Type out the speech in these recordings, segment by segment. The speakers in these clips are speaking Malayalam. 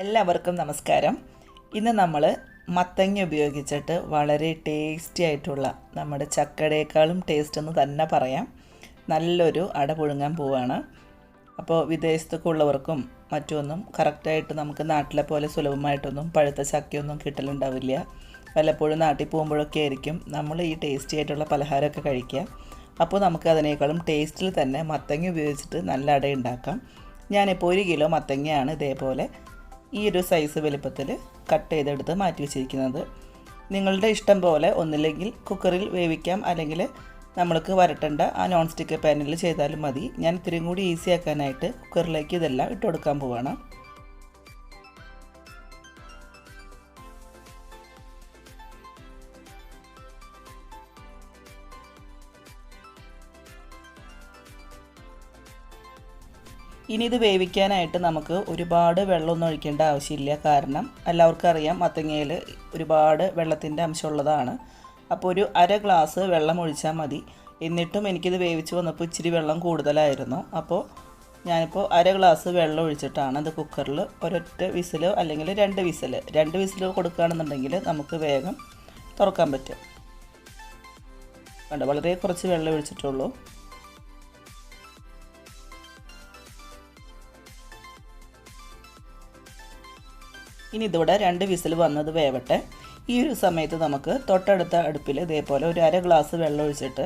എല്ലാവർക്കും നമസ്കാരം. ഇന്ന് നമ്മൾ മത്തങ്ങ ഉപയോഗിച്ചിട്ട് വളരെ ടേസ്റ്റി ആയിട്ടുള്ള നമ്മുടെ ചക്കടയേക്കാളും ടേസ്റ്റ് എന്ന് തന്നെ പറയാം നല്ലൊരു അട പുഴുങ്ങാൻ പോവുകയാണ്. അപ്പോൾ വിദേശത്തൊക്കെ ഉള്ളവർക്കും മറ്റൊന്നും കറക്റ്റായിട്ട് നമുക്ക് നാട്ടിലെ പോലെ സുലഭമായിട്ടൊന്നും പഴുത്ത ചക്കയൊന്നും കിട്ടലുണ്ടാവില്ല. വല്ലപ്പോഴും നാട്ടിൽ പോകുമ്പോഴൊക്കെ ആയിരിക്കും നമ്മൾ ഈ ടേസ്റ്റി ആയിട്ടുള്ള പലഹാരമൊക്കെ കഴിക്കുക. അപ്പോൾ നമുക്ക് അതിനേക്കാളും ടേസ്റ്റിൽ തന്നെ മത്തങ്ങ ഉപയോഗിച്ചിട്ട് നല്ല അട ഉണ്ടാക്കാം. ഞാനിപ്പോൾ 1 കിലോ മത്തങ്ങയാണ് ഇതേപോലെ ഈ ഒരു സൈസ് വലുപ്പത്തിൽ കട്ട് ചെയ്തെടുത്ത് മാറ്റി വെച്ചിരിക്കുന്നത്. നിങ്ങളുടെ ഇഷ്ടം പോലെ ഒന്നില്ലെങ്കിൽ കുക്കറിൽ വേവിക്കാം, അല്ലെങ്കിൽ നമ്മൾക്ക് വരട്ടേണ്ട ആ നോൺ സ്റ്റിക്ക് പാനിൽ ചെയ്താലും മതി. ഞാൻ ഇത്തിരിയും കൂടി ഈസി ആക്കാനായിട്ട് കുക്കറിലേക്ക് ഇതെല്ലാം ഇട്ട് കൊടുക്കാൻ പോവാണ്. ഇനി ഇത് വേവിക്കാനായിട്ട് നമുക്ക് ഒരുപാട് വെള്ളമൊന്നും ഒഴിക്കേണ്ട ആവശ്യമില്ല. കാരണം എല്ലാവർക്കും അറിയാം മത്തങ്ങയിൽ ഒരുപാട് വെള്ളത്തിൻ്റെ അംശമുള്ളതാണ്. അപ്പോൾ ഒരു 1/2 ഗ്ലാസ് വെള്ളം ഒഴിച്ചാൽ മതി. എന്നിട്ടും എനിക്കിത് വേവിച്ച് വന്നപ്പോൾ ഇച്ചിരി വെള്ളം കൂടുതലായിരുന്നു. അപ്പോൾ ഞാനിപ്പോൾ 1/2 ഗ്ലാസ് വെള്ളം ഒഴിച്ചിട്ടാണ് ഇത് കുക്കറിൽ ഒരൊറ്റ വിസിലോ അല്ലെങ്കിൽ 2 വിസിലോ കൊടുക്കുകയാണെന്നുണ്ടെങ്കിൽ നമുക്ക് വേഗം തുറക്കാൻ പറ്റും. കണ്ടോ, വളരെ കുറച്ച് വെള്ളം ഒഴിച്ചിട്ടുള്ളൂ. ഇനി ഇതിവിടെ 2 വിസിൽ വന്നത് വേവട്ടെ. ഈ ഒരു സമയത്ത് നമുക്ക് തൊട്ടടുത്ത അടുപ്പിൽ ഇതേപോലെ ഒരു 1/2 ഗ്ലാസ് വെള്ളം ഒഴിച്ചിട്ട്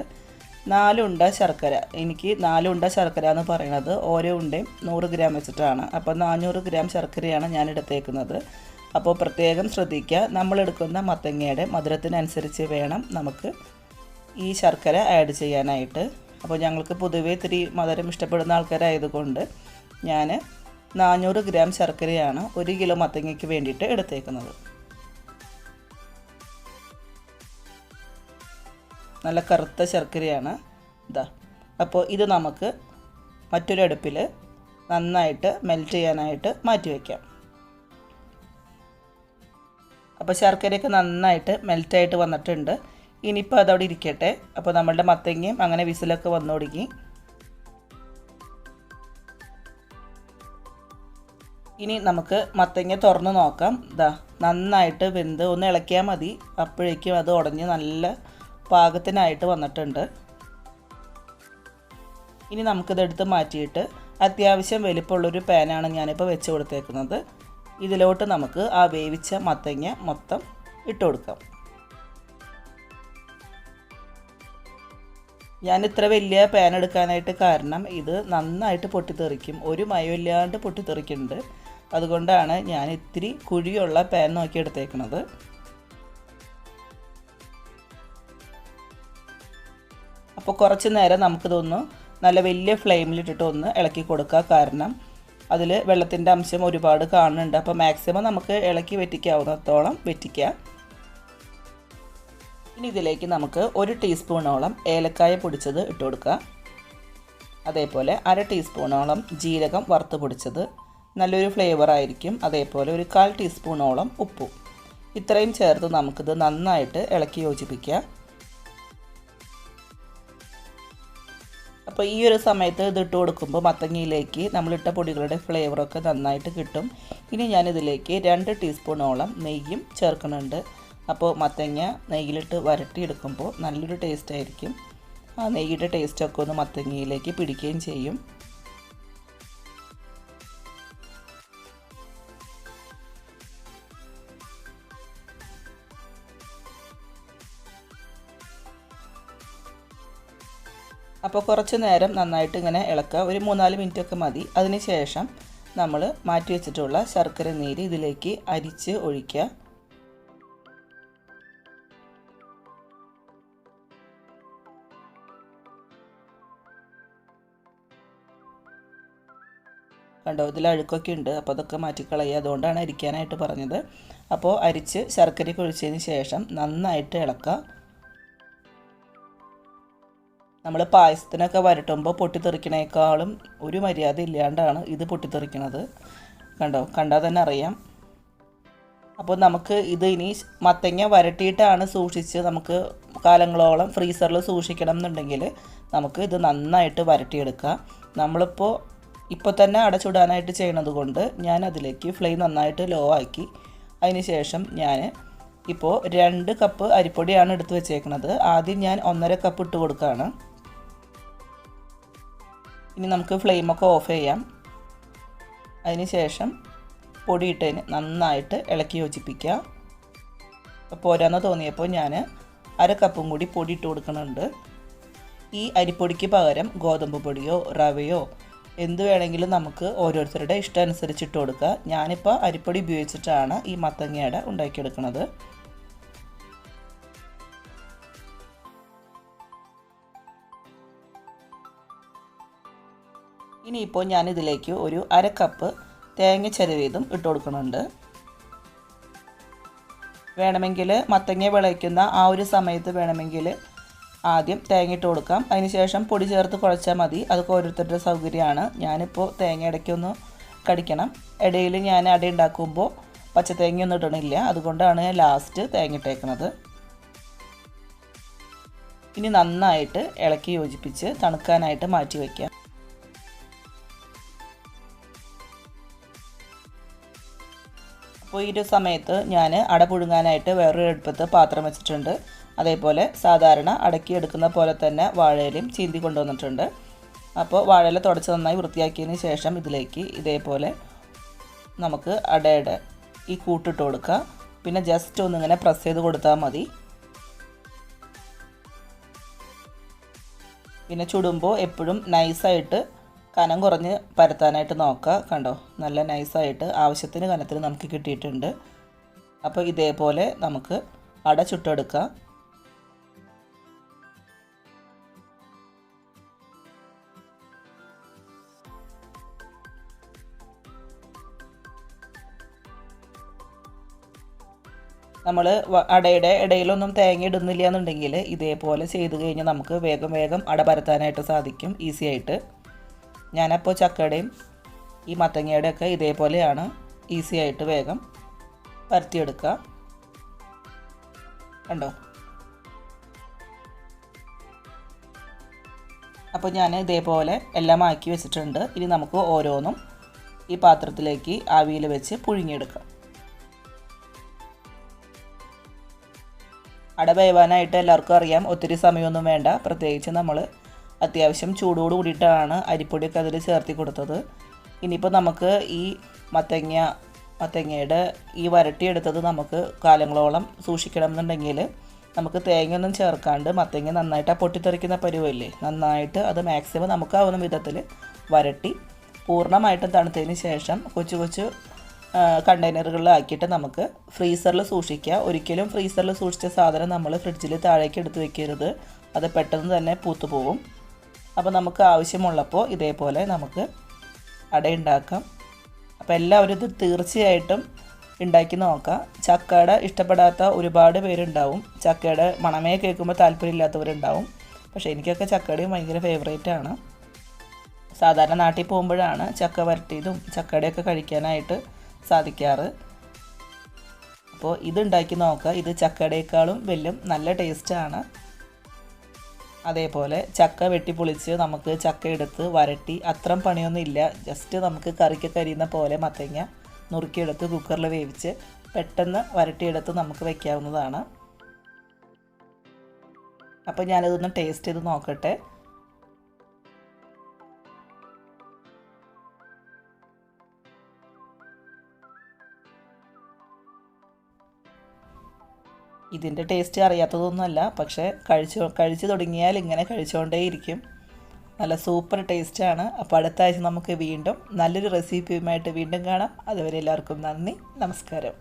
4 ഉണ്ട ശർക്കര, എനിക്ക് 4 ഉണ്ട ശർക്കര എന്ന് പറയുന്നത് ഓരോ ഉണ്ടയും 100 ഗ്രാം വെച്ചിട്ടാണ്. അപ്പോൾ 400 ഗ്രാം ശർക്കരയാണ് ഞാൻ എടുത്തേക്കുന്നത്. അപ്പോൾ പ്രത്യേകം ശ്രദ്ധിക്കുക, നമ്മളെടുക്കുന്ന മത്തങ്ങയുടെ മധുരത്തിനനുസരിച്ച് വേണം നമുക്ക് ഈ ശർക്കര ആഡ് ചെയ്യാനായിട്ട്. അപ്പോൾ ഞങ്ങൾക്ക് പൊതുവേ ഇത്തിരി മധുരം ഇഷ്ടപ്പെടുന്ന ആൾക്കാരായതുകൊണ്ട് ഞാൻ 400 ഗ്രാം ശർക്കരയാണ് 1 കിലോ മത്തങ്ങയ്ക്ക് വേണ്ടിയിട്ട് എടുത്തേക്കുന്നത്. നല്ല കറുത്ത ശർക്കരയാണ് ഇതാ. അപ്പോൾ ഇത് നമുക്ക് മറ്റൊരു അടുപ്പിൽ നന്നായിട്ട് മെൽറ്റ് ചെയ്യാനായിട്ട് മാറ്റി വയ്ക്കാം. അപ്പോൾ ശർക്കരയൊക്കെ നന്നായിട്ട് മെൽറ്റായിട്ട് വന്നിട്ടുണ്ട്. ഇനിയിപ്പോൾ അതവിടെ ഇരിക്കട്ടെ. അപ്പോൾ നമ്മളുടെ മത്തങ്ങയും അങ്ങനെ വിസിലൊക്കെ വന്നു തുടങ്ങി. ഇനി നമുക്ക് മത്തങ്ങ തുറന്ന് നോക്കാം. ഇതാ നന്നായിട്ട് വെന്ത് ഒന്ന് ഇളക്കിയാൽ മതി, അപ്പോഴേക്കും അത് ഉടഞ്ഞ് നല്ല പാകത്തിനായിട്ട് വന്നിട്ടുണ്ട്. ഇനി നമുക്കിതെടുത്ത് മാറ്റിയിട്ട് അത്യാവശ്യം വലിപ്പമുള്ളൊരു പാനാണ് ഞാനിപ്പോൾ വെച്ച് കൊടുത്തേക്കുന്നത്. ഇതിലോട്ട് നമുക്ക് ആ വേവിച്ച മത്തങ്ങ മൊത്തം ഇട്ട് കൊടുക്കാം. ഞാൻ ഇത്ര വലിയ പാൻ എടുക്കാനായിട്ട് കാരണം ഇത് നന്നായിട്ട് പൊട്ടിത്തെറിക്കും, ഒരു മയമില്ലാണ്ട് പൊട്ടിത്തെറിക്കുന്നുണ്ട്. അതുകൊണ്ടാണ് ഞാൻ ഇത്തിരി കുഴിയുള്ള പാൻ നോക്കി എടുത്തേക്കുന്നത്. അപ്പോൾ കുറച്ച് നേരം നമുക്കിതൊന്ന് നല്ല വലിയ ഫ്ലെയിമിലിട്ടിട്ട് ഒന്ന് ഇളക്കി കൊടുക്കുക. കാരണം അതിൽ വെള്ളത്തിൻ്റെ അംശം ഒരുപാട് കാണുന്നുണ്ട്. അപ്പോൾ മാക്സിമം നമുക്ക് ഇളക്കി വെറ്റിക്കാവുന്നത്തോളം വെറ്റിക്കുക. ഇനി ഇതിലേക്ക് നമുക്ക് 1 ടീസ്പൂണോളം ഏലക്കായ പൊടിച്ചത് ഇട്ട് കൊടുക്കുക. അതേപോലെ 1/2 ടീസ്പൂണോളം ജീരകം വറുത്ത് പൊടിച്ചത്, നല്ലൊരു ഫ്ലേവർ ആയിരിക്കും. അതേപോലെ ഒരു 1/4 ടീസ്പൂണോളം ഉപ്പും ഇത്രയും ചേർത്ത് നമുക്കിത് നന്നായിട്ട് ഇളക്കി യോജിപ്പിക്കുക. അപ്പോൾ ഈ ഒരു സമയത്ത് ഇത് ഇട്ട് കൊടുക്കുമ്പോൾ മത്തങ്ങയിലേക്ക് നമ്മളിട്ട പൊടികളുടെ ഫ്ലേവറൊക്കെ നന്നായിട്ട് കിട്ടും. ഇനി ഞാനിതിലേക്ക് 2 ടീസ്പൂണോളം നെയ്യും ചേർക്കുന്നുണ്ട്. അപ്പോൾ മത്തങ്ങ നെയ്യിലിട്ട് വരട്ടിയെടുക്കുമ്പോൾ നല്ലൊരു ടേസ്റ്റ് ആയിരിക്കും. ആ നെയ്യുടെ ടേസ്റ്റൊക്കെ ഒന്ന് മത്തങ്ങയിലേക്ക് പിടിക്കുകയും ചെയ്യും. അപ്പോൾ കുറച്ച് നേരം നന്നായിട്ട് ഇങ്ങനെ ഇളക്കുക, ഒരു 3-4 മിനിറ്റൊക്കെ മതി. അതിന് ശേഷം നമ്മൾ മാറ്റി വെച്ചിട്ടുള്ള ശർക്കര നീര് ഇതിലേക്ക് അരിച്ച് ഒഴിക്കുക. കണ്ടോ, ഇതിൽ അഴുക്കൊക്കെ ഉണ്ട്. അപ്പോൾ അതൊക്കെ മാറ്റിക്കളയുക, അതുകൊണ്ടാണ് അരിക്കാനായിട്ട് പറഞ്ഞത്. അപ്പോൾ അരിച്ച് ശർക്കരയ്ക്ക് ഒഴിച്ചതിന് ശേഷം നന്നായിട്ട് ഇളക്കുക. നമ്മൾ പായസത്തിനൊക്കെ വരട്ടുമ്പോൾ പൊട്ടിത്തെറിക്കണേക്കാളും ഒരു മര്യാദ ഇല്ലാണ്ടാണ് ഇത് പൊട്ടിത്തെറിക്കണത്. കണ്ടോ, കണ്ടാൽ തന്നെ അറിയാം. അപ്പോൾ നമുക്ക് ഇത് ഇനി മത്തങ്ങ വരട്ടിയിട്ടാണ് സൂക്ഷിച്ച് നമുക്ക് കാലങ്ങളോളം ഫ്രീസറിൽ സൂക്ഷിക്കണം എന്നുണ്ടെങ്കിൽ നമുക്ക് ഇത് നന്നായിട്ട് വരട്ടിയെടുക്കാം. നമ്മളിപ്പോൾ ഇപ്പോൾ തന്നെ അട ചുടാനായിട്ട് ചെയ്യണത് കൊണ്ട് ഞാൻ അതിലേക്ക് ഫ്ലെയിം നന്നായിട്ട് ലോ ആക്കി. അതിന് ശേഷം ഞാൻ ഇപ്പോൾ 2 കപ്പ് അരിപ്പൊടിയാണ് എടുത്ത് വെച്ചേക്കുന്നത്. ആദ്യം ഞാൻ 1.5 കപ്പ് ഇട്ട് കൊടുക്കുകയാണ്. ഇനി നമുക്ക് ഫ്ലെയിമൊക്കെ ഓഫ് ചെയ്യാം. അതിന് ശേഷം പൊടിയിട്ടതിന് നന്നായിട്ട് ഇളക്കി യോജിപ്പിക്കുക. അപ്പോൾ പോരാന്ന് തോന്നിയപ്പോൾ ഞാൻ 1/2 കപ്പും കൂടി പൊടി ഇട്ട് കൊടുക്കുന്നുണ്ട്. ഈ അരിപ്പൊടിക്ക് പകരം ഗോതമ്പ് പൊടിയോ റവയോ എന്ത് വേണമെങ്കിലും നമുക്ക് ഓരോരുത്തരുടെ ഇഷ്ടം അനുസരിച്ച് ഇട്ട് കൊടുക്കുക. ഞാനിപ്പോൾ അരിപ്പൊടി ഉപയോഗിച്ചിട്ടാണ് ഈ മത്തങ്ങയട ഉണ്ടാക്കിയെടുക്കുന്നത്. ഇനിയിപ്പോൾ ഞാനിതിലേക്ക് ഒരു 1/2 കപ്പ് തേങ്ങ ചിരവിയതും ഇട്ട് കൊടുക്കുന്നുണ്ട്. വേണമെങ്കിൽ മത്തങ്ങ വിളയിക്കുന്ന ആ ഒരു സമയത്ത് വേണമെങ്കിൽ ആദ്യം തേങ്ങ ഇട്ട് കൊടുക്കാം. അതിന് ശേഷം പൊടി ചേർത്ത് കുഴച്ചാൽ മതി. അതൊക്കെ ഓരോരുത്തരുടെ സൗകര്യമാണ്. ഞാനിപ്പോൾ തേങ്ങ ഇടയ്ക്കൊന്ന് കടിക്കണം. ഇടയിൽ ഞാൻ അട ഉണ്ടാക്കുമ്പോൾ പച്ചത്തേങ്ങയൊന്നും ഇടണില്ല. അതുകൊണ്ടാണ് ഞാൻ ലാസ്റ്റ് തേങ്ങ ഇട്ടേക്കുന്നത്. ഇനി നന്നായിട്ട് ഇളക്കി യോജിപ്പിച്ച് തണുക്കാനായിട്ട് മാറ്റി വയ്ക്കാം. അപ്പോൾ ഈ ഒരു സമയത്ത് ഞാൻ അട പുഴുങ്ങാനായിട്ട് വേറൊരു അടുപ്പത്ത് പാത്രം വെച്ചിട്ടുണ്ട്. അതേപോലെ സാധാരണ അടക്കി എടുക്കുന്ന പോലെ തന്നെ വാഴയിലയും ചീന്തി കൊണ്ടുവന്നിട്ടുണ്ട്. അപ്പോൾ വാഴയില തുടച്ച് നന്നായി വൃത്തിയാക്കിയതിന് ശേഷം ഇതിലേക്ക് ഇതേപോലെ നമുക്ക് അടയുടെ ഈ കൂട്ടിട്ട് കൊടുക്കുക. പിന്നെ ജസ്റ്റ് ഒന്നിങ്ങനെ പ്രസ് ചെയ്ത് കൊടുത്താൽ മതി. പിന്നെ ചുടുമ്പോൾ എപ്പോഴും നൈസായിട്ട് കനം കുറഞ്ഞ് പരത്താനായിട്ട് നോക്കുക. കണ്ടോ, നല്ല നൈസായിട്ട് ആവശ്യത്തിന് കനത്തിന് നമുക്ക് കിട്ടിയിട്ടുണ്ട്. അപ്പോൾ ഇതേപോലെ നമുക്ക് അട ചുട്ടെടുക്കാം. നമ്മൾ അടയുടെ ഇടയിലൊന്നും തേങ്ങ ഇടുന്നില്ല എന്നുണ്ടെങ്കിൽ ഇതേപോലെ ചെയ്ത് കഴിഞ്ഞാൽ നമുക്ക് വേഗം വേഗം അട പരത്താനായിട്ട് സാധിക്കും, ഈസി ആയിട്ട്. ഞാനപ്പോൾ ചക്കയുടെയും ഈ മത്തങ്ങയുടെയൊക്കെ ഇതേപോലെയാണ് ഈസി ആയിട്ട് വേഗം പരത്തിയെടുക്കുക. കണ്ടോ, അപ്പോൾ ഞാൻ ഇതേപോലെ എല്ലാം ആക്കി വെച്ചിട്ടുണ്ട്. ഇനി നമുക്ക് ഓരോന്നും ഈ പാത്രത്തിലേക്ക് ആവിയിൽ വെച്ച് പുഴുങ്ങിയെടുക്കാം. അട വേവാനായിട്ട് എല്ലാവർക്കും അറിയാം, ഒത്തിരി സമയമൊന്നും വേണ്ട. പ്രത്യേകിച്ച് നമ്മൾ അത്യാവശ്യം ചൂടോട് കൂടിയിട്ടാണ് അരിപ്പൊടിയൊക്കെ അതിൽ ചേർത്തി കൊടുത്തത്. ഇനിയിപ്പോൾ നമുക്ക് ഈ മത്തങ്ങയുടെ ഈ വരട്ടിയെടുത്തത് നമുക്ക് കാലങ്ങളോളം സൂക്ഷിക്കണം എന്നുണ്ടെങ്കിൽ നമുക്ക് തേങ്ങയൊന്നും ചേർക്കാണ്ട് മത്തങ്ങ നന്നായിട്ട് ആ പൊട്ടിത്തെറിക്കുന്ന പരുവല്ലേ, നന്നായിട്ട് അത് മാക്സിമം നമുക്കാവുന്ന വിധത്തിൽ വരട്ടി പൂർണ്ണമായിട്ടും തണുത്തതിന് ശേഷം കൊച്ചു കൊച്ചു കണ്ടെയ്നറുകളിലാക്കിയിട്ട് നമുക്ക് ഫ്രീസറിൽ സൂക്ഷിക്കുക. ഒരിക്കലും ഫ്രീസറിൽ സൂക്ഷിച്ച സാധനം നമ്മൾ ഫ്രിഡ്ജിൽ താഴേക്ക് എടുത്ത് വെക്കരുത്, അത് പെട്ടെന്ന് തന്നെ പൂത്തു പോകും. അപ്പോൾ നമുക്ക് ആവശ്യമുള്ളപ്പോൾ ഇതേപോലെ നമുക്ക് അടയുണ്ടാക്കാം. അപ്പോൾ എല്ലാവരും ഇത് തീർച്ചയായിട്ടും ഉണ്ടാക്കി നോക്കാം. ചക്കയുടെ ഇഷ്ടപ്പെടാത്ത ഒരുപാട് പേരുണ്ടാവും, ചക്കയുടെ മണമേ കേൾക്കുമ്പോൾ താല്പര്യമില്ലാത്തവരുണ്ടാവും. പക്ഷേ എനിക്കൊക്കെ ചക്കയുടെയും ഭയങ്കര ഫേവറേറ്റാണ്. സാധാരണ നാട്ടിൽ പോകുമ്പോഴാണ് ചക്ക വരട്ടിയതും ചക്കയുടെയൊക്കെ കഴിക്കാനായിട്ട് സാധിക്കാറ്. അപ്പോൾ ഇതുണ്ടാക്കി നോക്കുക. ഇത് ചക്കയുടേക്കാളും വലിയ നല്ല ടേസ്റ്റാണ്. അതേപോലെ ചക്ക വെട്ടിപ്പൊളിച്ച് നമുക്ക് ചക്ക എടുത്ത് വരട്ടി അത്രയും പണിയൊന്നും ഇല്ല. ജസ്റ്റ് നമുക്ക് കറിക്കൊക്കെ അരിയുന്ന പോലെ മത്തങ്ങ നുറുക്കിയെടുത്ത് കുക്കറിൽ വേവിച്ച് പെട്ടെന്ന് വരട്ടിയെടുത്ത് നമുക്ക് വയ്ക്കാവുന്നതാണ്. അപ്പോൾ ഞാനിതൊന്ന് ടേസ്റ്റ് ചെയ്ത് നോക്കട്ടെ. ഇതിൻ്റെ ടേസ്റ്റ് അറിയാത്തതൊന്നുമല്ല, പക്ഷേ കഴിച്ചു തുടങ്ങിയാൽ ഇങ്ങനെ കഴിച്ചുകൊണ്ടേയിരിക്കും. നല്ല സൂപ്പർ ടേസ്റ്റാണ്. അപ്പോൾ അടുത്ത ആഴ്ച നമുക്ക് വീണ്ടും നല്ലൊരു റെസിപ്പിയുമായിട്ട് വീണ്ടും കാണാം. അതുവരെ എല്ലാവർക്കും നന്ദി, നമസ്കാരം.